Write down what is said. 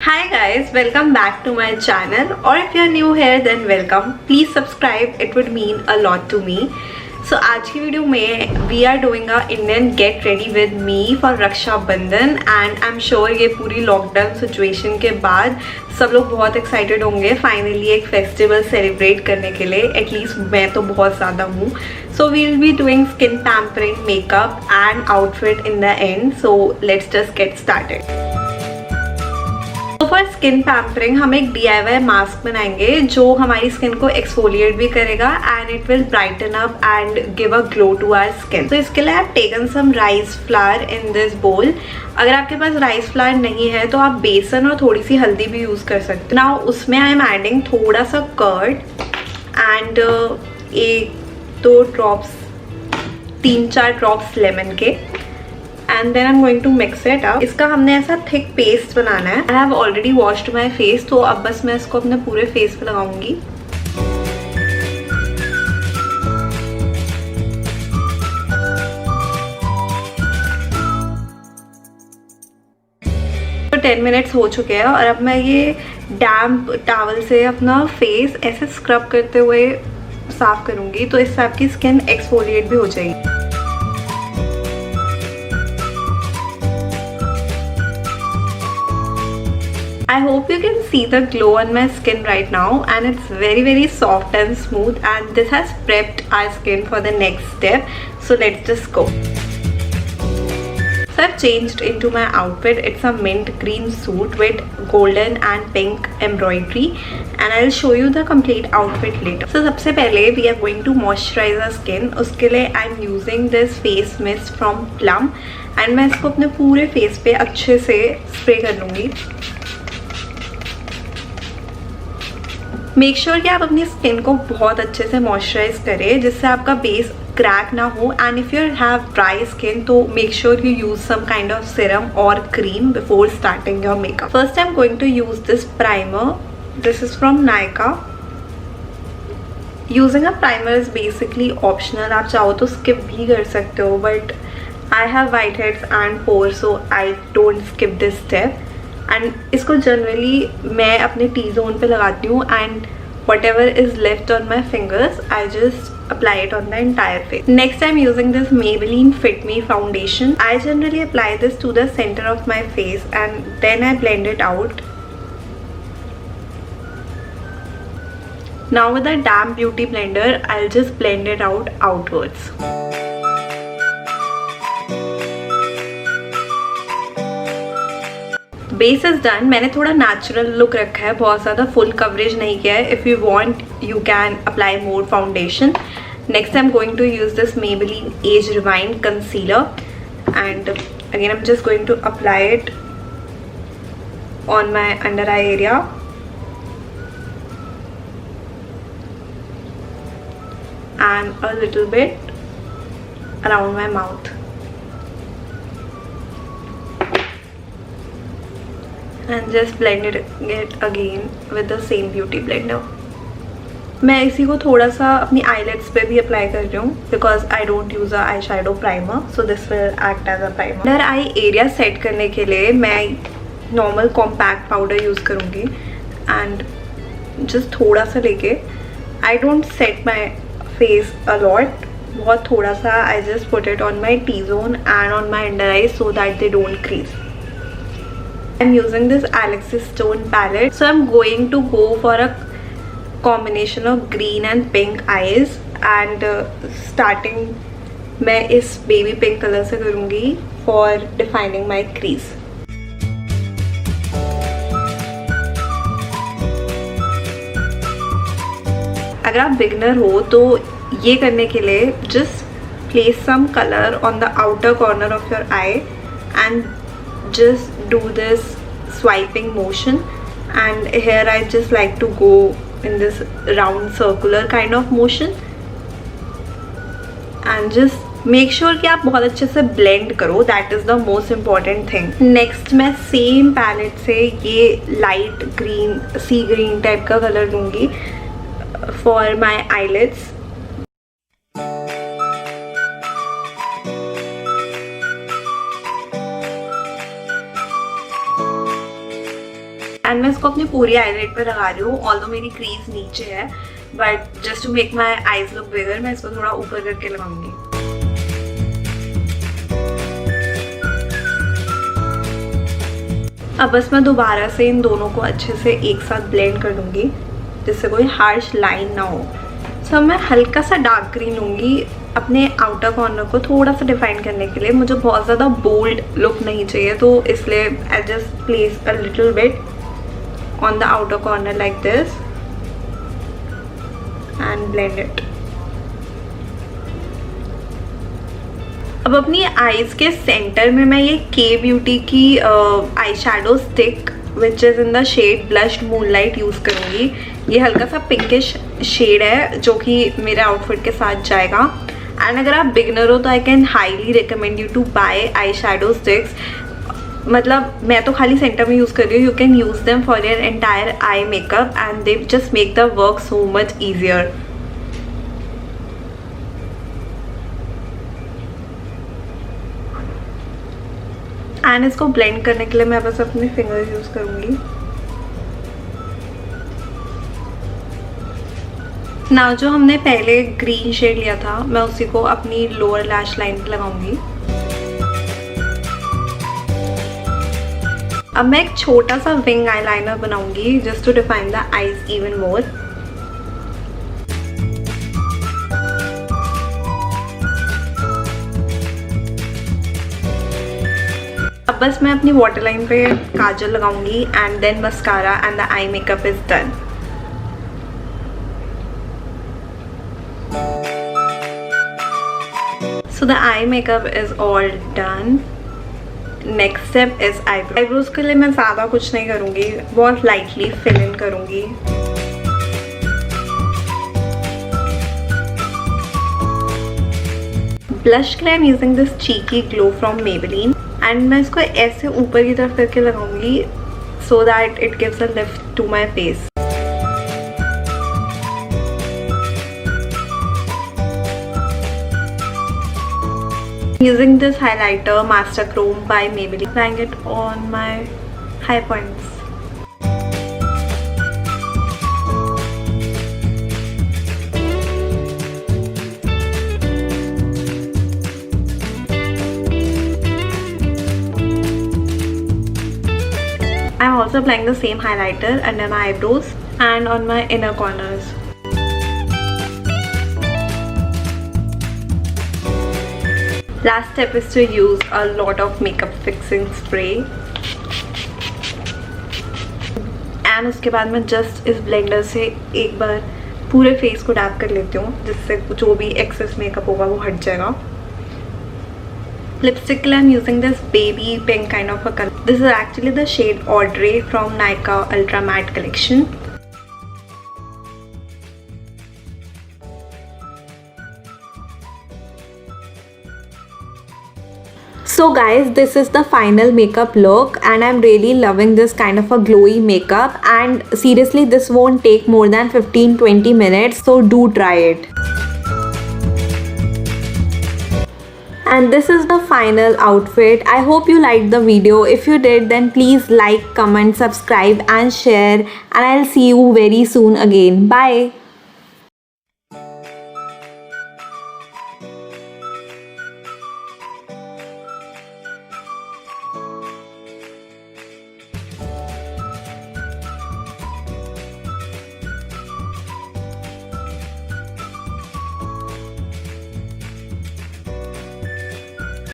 Hi guys, welcome back to my channel, or if you're new here then welcome. Please subscribe, it would mean a lot to me. So आज की video में we are doing a Indian get ready with me for रक्षा बंधन and I'm sure ये पूरी lockdown situation के बाद सब लोग बहुत एक्साइटेड होंगे फाइनली एक फेस्टिवल सेलिब्रेट करने के लिए. एटलीस्ट मैं तो बहुत ज़्यादा हूँ. So we'll be doing skin pampering, makeup and outfit in the end. So let's just get started. तो फॉर स्किन पैम्परिंग हम एक DIY मास्क बनाएंगे जो हमारी स्किन को एक्सफोलिएट भी करेगा and it will brighten up and give a glow to our skin. तो इसके लिए आप taken some rice flour in this bowl. अगर आपके पास राइस फ्लावर नहीं है तो आप बेसन और थोड़ी सी हल्दी भी यूज कर सकते हो. नाउ उसमें आई एम एडिंग थोड़ा सा कर्ड एंड एक दो ड्रॉप्स 3-4 ड्रॉप्स लेमन के and then I'm going to mix it up. इसका हमने ऐसा थिक पेस्ट बनाना है. I have already washed my face, तो अब बस मैं इसको अपने पूरे फेस पे लगाऊंगी. तो 10 मिनट्स हो चुके हैं और अब मैं ये डैम्प टॉवल से अपना फेस ऐसे स्क्रब करते हुए साफ करूंगी. तो इससे आपकी स्किन एक्सफोलिएट भी हो जाएगी. I hope you can see the glow on my skin right now and it's very soft and smooth and this has prepped our skin for the next step. So let's just go. So I've changed into my outfit. It's a mint green suit with golden and pink embroidery and I'll show you the complete outfit later. So सबसे पहले we are going to moisturize our skin. उसके लिए I'm using this face mist from Plum and मैं इसको अपने पूरे face पे अच्छे से spray कर लूँगी. मेक श्योर कि आप अपनी स्किन को बहुत अच्छे से मॉइस्चराइज करें जिससे आपका बेस क्रैक ना हो. And if you have dry skin तो make sure you use some kind of serum और cream before starting your makeup. First I am going to use this primer. This is from Nykaa. Using a primer is basically optional. आप चाहो तो skip भी कर सकते हो but I have white heads and pore so I don't skip this step. And इसको generally मैं अपने टी जोन पे लगाती हूँ and whatever is left on my fingers I just apply it on the entire face. Next I am using this Maybelline Fit Me foundation. I generally apply this to the centre of my face and then I blend it out. Now with a damp beauty blender I'll just blend it out outwards. Base is done. मैंने थोड़ा natural look रखा है, बहुत ज़्यादा full coverage नहीं किया है. If you want you can apply more foundation. Next I am going to use this Maybelline Age Rewind concealer and again I'm just going to apply it on my under eye area and a little bit around my mouth. And just blend it again with the same beauty blender. मैं इसी को थोड़ा सा अपनी eyelids पे भी apply कर रही हूँ because I don't use a eye shadow primer so this will act as a primer. Under eye area set करने के लिए मैं नॉर्मल कॉम्पैक्ट पाउडर यूज़ करूँगी एंड जस्ट थोड़ा सा लेके I don't set my face a lot. बहुत थोड़ा सा I just put it on my T zone and on my under eyes so that they don't crease. I'm using this Alexis Stone palette, so I'm going to go for a combination of green and pink eyes and starting मैं इस baby pink color से करूँगी for defining my crease. अगर आप beginner हो तो ये करने के लिए just place some color on the outer corner of your eye and just do this swiping motion and here I just like to go in this round circular kind of motion and just make sure कि आप बहुत अच्छे से blend करो. that is the most important thing. next मैं same palette से ये light green sea green type का color लूँगी for my eyelids. मैं इसको अपनी पूरी आईलाइट पे लगा रही हूँ, ऑल्दो मेरी क्रीज नीचे है, but just to make my eyes look bigger मैं इसको थोड़ा ऊपर करके लगाऊंगी। अब बस मैं दोबारा से इन दोनों को अच्छे से एक साथ ब्लेंड कर लूँगी जिससे कोई हार्श लाइन ना हो। सो मैं हल्का सा डार्क ग्रीन लूँगी अपने आउटर कॉर्नर को थोड़ा सा डिफाइन करने के लिए। मुझे बहुत ज़्यादा बोल्ड लुक नहीं चाहिए, तो इसलिए I just place a little bit on the outer corner like this and blend it. अब अपनी आईज के सेंटर में मैं ये के ब्यूटी की eye shadow stick which is in the shade blushed moonlight use करूँगी। ये हल्का सा पिंकिश शेड है जो कि मेरे आउटफिट के साथ जाएगा। एंड अगर आप बिगनर हो तो I can highly recommend you to buy eye shadow sticks. मतलब मैं तो खाली सेंटर में यूज़ कर रही हूँ, you can use them for your entire eye makeup and they just make the work so much easier. And इसको blend करने के लिए मैं बस अपने फिंगर्स यूज़ करूँगी। नाउ जो हमने पहले ग्रीन शेड लिया था मैं उसी को अपनी लोअर लैश लाइन पे लगाऊंगी। अब मैं एक छोटा सा विंग आईलाइनर बनाऊंगी just to define the eyes even more. अब बस मैं अपनी वाटर लाइन पे काजल लगाऊंगी and then mascara and the eye makeup is done. So the eye makeup is all done. Next step is eyebrows. Eyebrows के लिए मैं ज़्यादा कुछ नहीं करूँगी, बहुत lightly fill in करूँगी। Blush के लिए I'm using this cheeky glow from Maybelline and मैं इसको ऐसे ऊपर की तरफ करके लगाऊँगी so that it gives a lift to my face. Using this highlighter Master Chrome by Maybelline, applying it on my high points. I'm also applying the same highlighter under my eyebrows and on my inner corners. Last step is to use a lot of makeup fixing spray and उसके बाद मैं just इस blender से एक बार पूरे face को dab कर लेती हूँ जिससे जो भी एक्सेस मेकअप होगा वो हट जाएगा। Lipstick के लिए I'm using this baby pink kind of a color. This is actually the shade Audrey from Nykaa Ultra Matte collection. So guys, this is the final makeup look and I'm really loving this kind of a glowy makeup, and seriously this won't take more than 15-20 minutes, so do try it. And this is the final outfit. I hope you liked the video. If you did, then please like, comment, subscribe and share, and I'll see you very soon again. Bye.